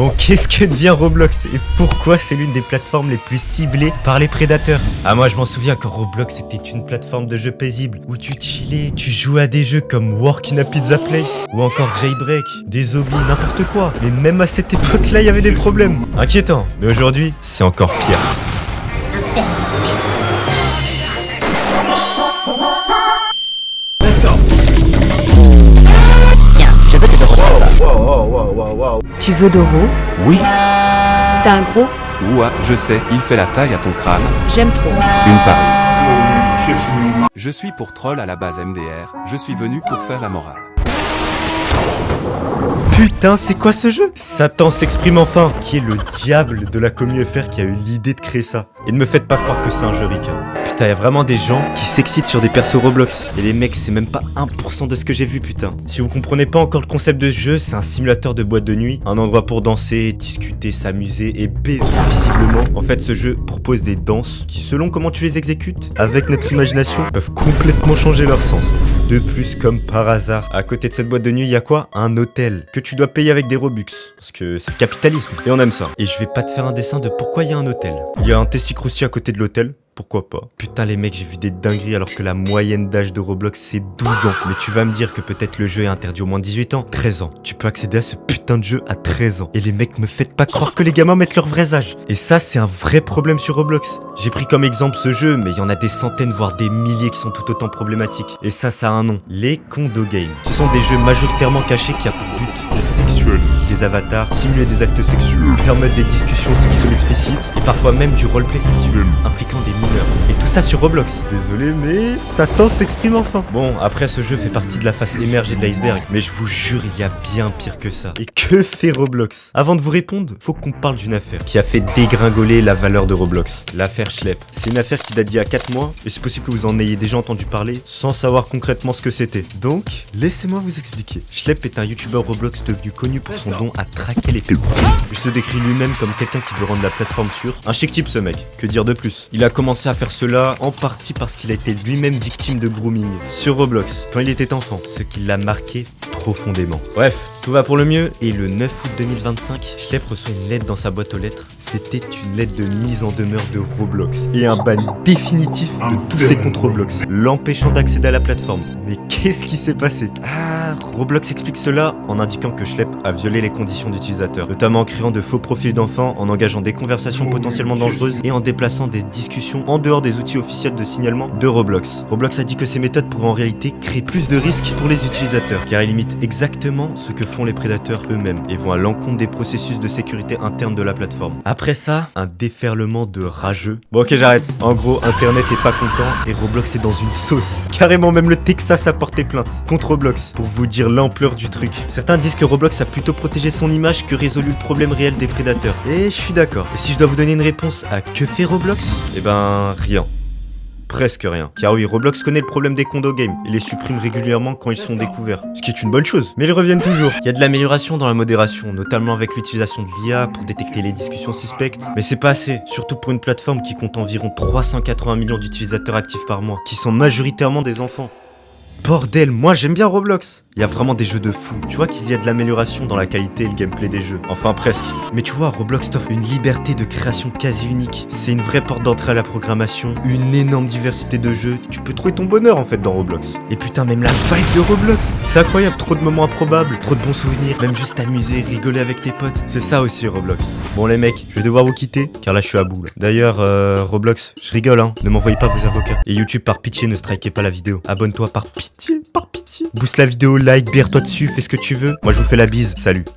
Bon, qu'est-ce que devient Roblox et pourquoi c'est l'une des plateformes les plus ciblées par les prédateurs? Ah, moi je m'en souviens quand Roblox était une plateforme de jeux paisible où tu chillais, tu jouais à des jeux comme Work in a Pizza Place ou encore Jailbreak, des zombies, n'importe quoi. Mais même à cette époque-là, il y avait des problèmes. Inquiétant, mais aujourd'hui, c'est encore pire. Je veux que Doro fasse ça. Tu veux Doro? Oui. T'as un gros? Ouah, je sais, il fait la taille à ton crâne. J'aime trop. Une parie. Je suis pour troll à la base MDR, je suis venu pour faire la morale. Putain, c'est quoi ce jeu? Satan s'exprime enfin. Qui est le diable de la commu FR qui a eu l'idée de créer ça? Et ne me faites pas croire que c'est un jeu ricain. Putain, y a vraiment des gens qui s'excitent sur des persos Roblox. Et les mecs, c'est même pas 1% de ce que j'ai vu, putain. Si vous comprenez pas encore le concept de ce jeu, c'est un simulateur de boîte de nuit, un endroit pour danser, discuter, s'amuser et baiser visiblement. En fait, ce jeu propose des danses qui, selon comment tu les exécutes, avec notre imagination, peuvent complètement changer leur sens. De plus, comme par hasard, à côté de cette boîte de nuit, il y a quoi? Un hôtel que tu dois payer avec des Robux. Parce que c'est le capitalisme. Et on aime ça. Et je vais pas te faire un dessin de pourquoi il y a un hôtel. Il y a un testicroussi à côté de l'hôtel. Pourquoi pas? Putain les mecs, j'ai vu des dingueries alors que la moyenne d'âge de Roblox c'est 12 ans. Mais tu vas me dire que peut-être le jeu est interdit au moins de 18 ans. 13 ans. Tu peux accéder à ce putain de jeu à 13 ans. Et les mecs, me faites pas croire que les gamins mettent leur vrai âge. Et ça, c'est un vrai problème sur Roblox. J'ai pris comme exemple ce jeu, mais il y en a des centaines voire des milliers qui sont tout autant problématiques. Et ça a un nom. Les condo games. Ce sont des jeux majoritairement cachés qui a pour but de sexuel des avatars, simuler des actes sexuels, permettre des discussions sexuelles explicites et parfois même du roleplay sexuel impliquant des mineurs. Et tout ça sur Roblox. Désolé, mais Satan s'exprime enfin. Bon, après ce jeu fait partie de la face émergée de l'iceberg, mais je vous jure, il y a bien pire que ça. Et que fait Roblox? Avant de vous répondre, faut qu'on parle d'une affaire qui a fait dégringoler la valeur de Roblox. L'affaire Schlepp. C'est une affaire qui date d'il y a 4 mois, et c'est possible que vous en ayez déjà entendu parler, sans savoir concrètement ce que c'était. Donc, laissez-moi vous expliquer. Schlepp est un youtubeur Roblox devenu connu pour son don à traquer les pédophiles. Il se décrit lui-même comme quelqu'un qui veut rendre la plateforme sûre. Un chic type ce mec, que dire de plus? Il a commencé à faire cela en partie parce qu'il a été lui-même victime de grooming sur Roblox quand il était enfant, ce qui l'a marqué profondément. Bref, tout va pour le mieux et le 9 août 2025, Schlepp reçoit une lettre dans sa boîte aux lettres. C'était une lettre de mise en demeure de Roblox et un ban définitif de tous ses comptes Roblox, l'empêchant d'accéder à la plateforme. Mais qu'est-ce qui s'est passé? Roblox explique cela en indiquant que Schlepp a violé les conditions d'utilisateur, notamment en créant de faux profils d'enfants, en engageant des conversations potentiellement dangereuses et en déplaçant des discussions en dehors des outils officiels de signalement de Roblox. Roblox a dit que ces méthodes pourraient en réalité créer plus de risques pour les utilisateurs, car ils limitent exactement ce que font les prédateurs eux-mêmes et vont à l'encontre des processus de sécurité interne de la plateforme. Après ça, un déferlement de rageux. Bon ok, j'arrête. En gros, Internet est pas content et Roblox est dans une sauce. Carrément même le Texas a porté plainte contre Roblox pour vous dire l'ampleur du truc. Certains disent que Roblox a plutôt protégé son image que résolu le problème réel des prédateurs. Et je suis d'accord. Et si je dois vous donner une réponse à que fait Roblox? Eh ben, rien. Presque rien. Car oui, Roblox connaît le problème des condo games et les supprime régulièrement quand ils sont découverts. Ce qui est une bonne chose. Mais ils reviennent toujours. Il y a de l'amélioration dans la modération, notamment avec l'utilisation de l'IA pour détecter les discussions suspectes. Mais c'est pas assez. Surtout pour une plateforme qui compte environ 380 millions d'utilisateurs actifs par mois, qui sont majoritairement des enfants. Bordel, moi j'aime bien Roblox. Il y a vraiment des jeux de fou. Tu vois qu'il y a de l'amélioration dans la qualité et le gameplay des jeux. Enfin presque. Mais tu vois, Roblox t'offre une liberté de création quasi unique. C'est une vraie porte d'entrée à la programmation, une énorme diversité de jeux. Tu peux trouver ton bonheur en fait dans Roblox. Et putain, même la vibe de Roblox, c'est incroyable. Trop de moments improbables, trop de bons souvenirs, même juste t'amuser, rigoler avec tes potes. C'est ça aussi Roblox. Bon les mecs, je vais devoir vous quitter car là je suis à bout là. D'ailleurs, Roblox, je rigole hein, ne m'envoyez pas vos avocats. Et YouTube, par pitié, ne strikez pas la vidéo. Abonne-toi par pitié, par pitié. Booste la vidéo, like, bière-toi dessus, fais ce que tu veux. Moi je vous fais la bise, salut.